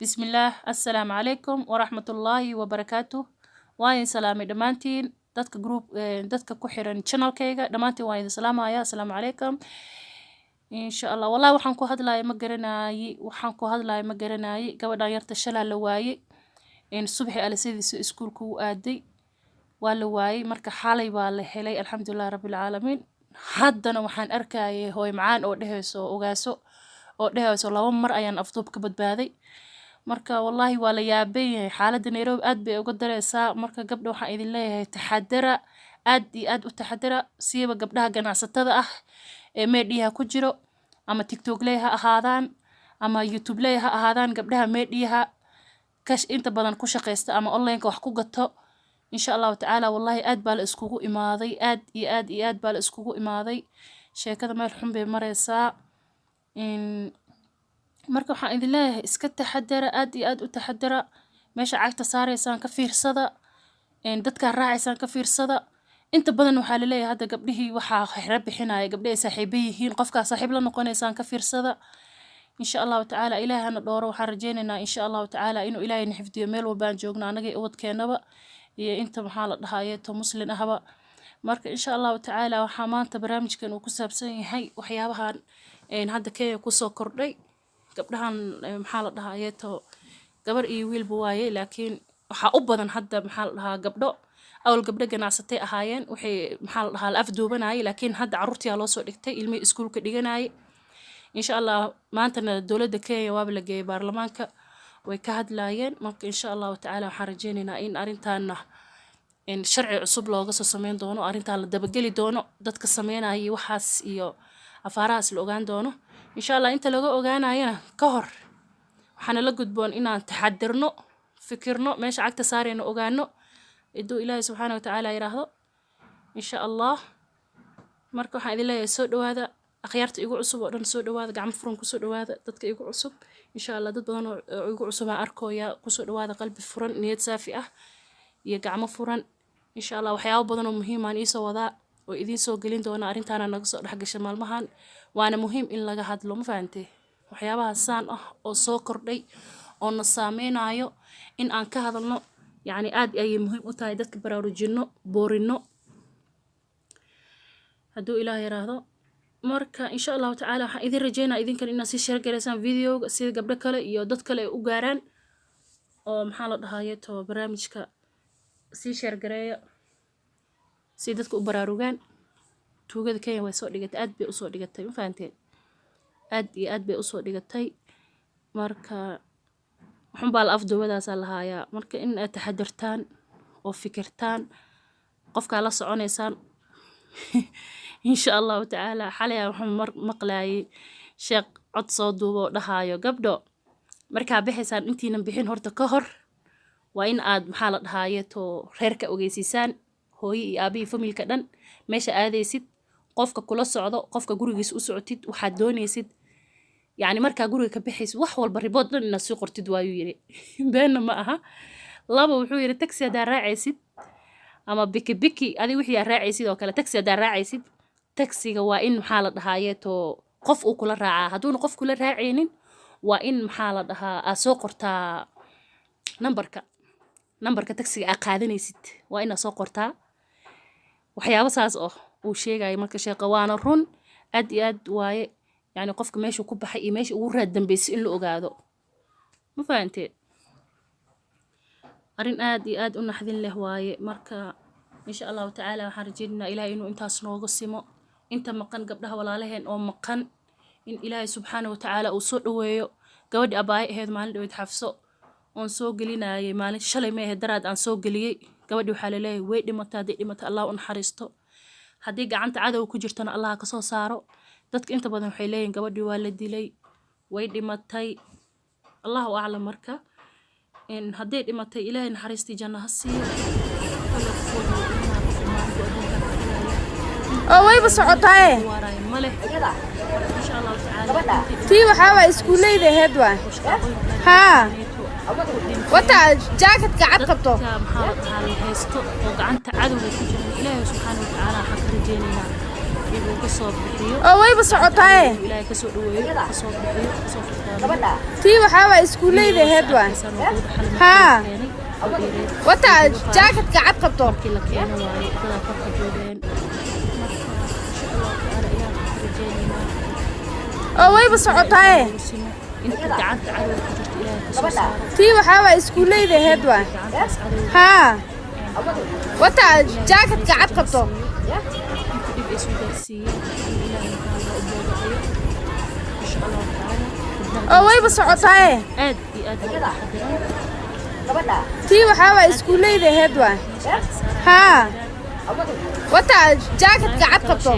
بسم الله السلام عليكم ورحمة الله وبركاته. وين سلامي دمانتين دتك جروب دتك كحيران channel كيجا دمانتين وين سلام يا السلام عليكم إن شاء الله. والله وحنكو هاد لاي مقرناي وحنكو هاد لاي مقرناي قبل يرت الشلال لواي إن الصبح على سيدي سكولكو آدي واللواي مركا حالي بالحلي الحمد لله رب العالمين. حدنا وحن أركاي هوي معان أو دهسو وقاسو أو دهسو لو مر أيان أفضل كبد بادي marka wallahi waa la yaabay xaaladda Nairobi aad bay uga dareysaa marka gabdho waxaan idin leeyahay taxadara aad iyo aad u taxadara siiba gabdhaha ganacsatada ah ee meediyaha ku jiro ama TikTok leh ha ahaadaan ama YouTube leh ha ahaadaan gabdhaha meediyaha kash inta badan ku shaqeysta ama online ka wax ku gato insha Allah ta'ala wallahi aad baa la iskugu imaaday aad baa la iskugu imaaday sheekada meel xun bay mareysaa in marka waxaan idin leeyahay iska taxadara aad iyo aad u taxadara meesha cagta saareysaan ka fiirsada dadka raacaysaan ka fiirsada inta badan waxaa la leeyahay hadda gabdhihii waxaa xira bixinaya gabdhaha saaxiibo yihiin qofka saaxiib la noqonaysaan ka fiirsada insha Allah ta'ala ilaahana dhooro waxaan rajeynaynaa insha Allah ta'ala inuu ilaahay na xifdiyo meel walba aan joogno anaga ubadkeenaba iyo inta maxaa la dhahaye to muslim ahaba marka insha Allah ta'ala waxaa maanta barnaamijkan uu ku saabsan yahay waxyaabahan hadda Kenya ku soo kordhay gabdhahan maxaa la dhahaye to gabar iyo wiilba waaye laakiin waxa u badan hadda maxaa la dhahaa gabdho awal gabdho ganacsatay ahaayeen waxay maxaa la dhahaa afduubanay laakiin hadda carruurtii loo soo dhigtay ilmihii iskuulka dhiganay insha Allah maantana dawladda Kenya waa la geeyay baarlamaanka way ka hadlaayeen marka insha Allah ta'ala waxaan rajeynaynaa in arintaana in sharci cusub looga soo sameyn doono arintan la dabageli doono dadka sameynaya waxaas iyo afaarahaas la ogaan doono إن شاء الله أنت لو أجانا هنا كهر وحنا لقد إن تحضرنا فكرنا ماشي عكت صار إنه أجانا يدو إلهي سبحانه وتعالى يراهو إن شاء الله مركو حد الله يسود وهذا أخيرت يقول عصب وأنا سود وهذا قام فرن كسود وهذا تدك يقول عصب إن شاء الله ضد بدنا يقول عصب أركو يا كسود وهذا قلب فرن نيت سافئة يقام فرن إن شاء الله وحياة بدنا مهم عن إيسا وذا وإذن سو قلين دونا أرنتانا نقص حق الشمال مهان وأنا مهم إن لقى هاد لهم فانتي وحيابها سان أو سكر دي أو نصامين عيو إن أنك هذا النوع يعني آد أي مهم أتايدك براروجينو بورينو هدو إلهي راهدو مركا إن شاء الله تعالى إذن رجينا إذن كان إنا سيشير قريسان فيديو سيد قبل كلا إيو داد كلا أقاران أو محالة هايتو برامجك سيشير قريا سيدتك أبراروغان توجد Kenya way soo dhigatay aad bay u soo dhigatay ma fahanteen aad bay u soo dhigatay marka waxan baa la afduubadaas la hayaa marka in aad taxadirtaan oo fikirtaan qofka la soconaysaan insha Allah ta'ala xalay waxan maqlaayay sheekh cod soo duubo dhahayo gabdho marka bixisaan intiina bixin horta ka hor waa in aad maxaa la dhahaye to reerka ogeysiisaan hooyo iyo aabi familka dhan meesha aadaysid qofka kula socdo qofka gurigiis u socotid waxa doonaysid yani marka guriga ka bixis wax walba ribood dhan inaad soo qortid waayu yiri been ma aha laba wuxuu yiri taxi aad raacaysid ama biki adi wixii aad raacaysid oo kale taxi aad raacaysid taxiga waa in maxaa la dhahaye to qof uu kula raaca haduuna qof kula raacaynin waa in maxaa la dhahaa aad soo qortaa numberka taxiga aad qaadanaysid waa in aad soo qortaa waxyaabo saas uu sheegay marka sheeqa waana run aad iyo aad waaye yani qofka meesha ku baxay iyo meesha ugu raad dambeysay in la ogaado ma fahanteen arin aad iyo aad u naxdin leh waaye marka insha Allah ta'ala waxaan rajeynaynaa ilaahay inuu intaas nooga simo inta maqan gabdhaha walaalaheen oo maqan in ilaahay subxaanahu wa ta'ala uu soo dhaweeyo gabadhi abaay ahayd maalin dhaweyd xafso oon soo gelinayay maalin shalay ma ahayd daraad aan soo geliyay gabadhi waxaa la leeyahay way dhimatay Allah u naxariisto haddii gacanta cadow ku jirtana Allah ka soo saaro dadka inta badan waxay leeyihiin gabadhii waa la dilay way dhimatay Allahu a'lam marka in haddii dhimatay Ilaahay naxariistii janno ha siiyo oo wayba socotaay male insha Allah ta'ala tii waxa waa iskuulayda heed waa ha wata jacket cad qabto maxaa la haysto oo gacanta cadowga ku jira Ilaahay subhanahu wa ta'ala xaq rajeenina inuu ka soo bixiyo oo wayba socotaa ilaahay ka soo dhaweeyo ka soo bixiyo ka soo furtaa tii waxaa waa iskuuleyda head waa haa wata jaakatka cad qabto markii la keeno waaye dada korka joogeen oo wayba socotaa inta gacanta cadow ku jirto ilaahay ka soo saaro tii waxaa waa iskuuleyda head waa gacantaas cadow haa wata jaakatka cad qabto inta dib isu gaarsiiyeen ilaahay maxaa loo boodayo insha Allah taala oo wayba socotaa aad iyo aad ugu taxadiraan tii waxaa waa iskuuleyda head waa haa wata jaakatka cad qabto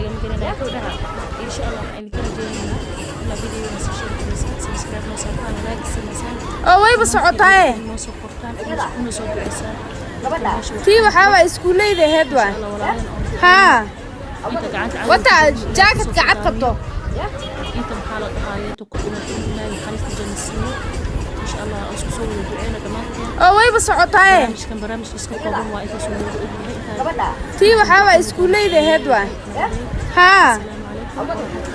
إن شاء الله إن كان جينا إلى فيديو نسشر كريسة سبسكرايب نصرفان لايك سمسان oo wayba socotaa نوصل قرطان ونوصل بعيسان tii waxaa waa iskuuleyda head waa الله ولا haa أنت قعدت على wata jaakatka cad qabto أنت محالة حياتك كلها إن الله يخليك جنسية إن شاء الله أسكو سوي دعينا دمانتين oo wayba socotaa مش كان برامج إسكو قوم وإنت سوي دعينا tii waxaa waa iskuuleyda head waa haa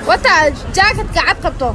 wata jaakatka cad qabto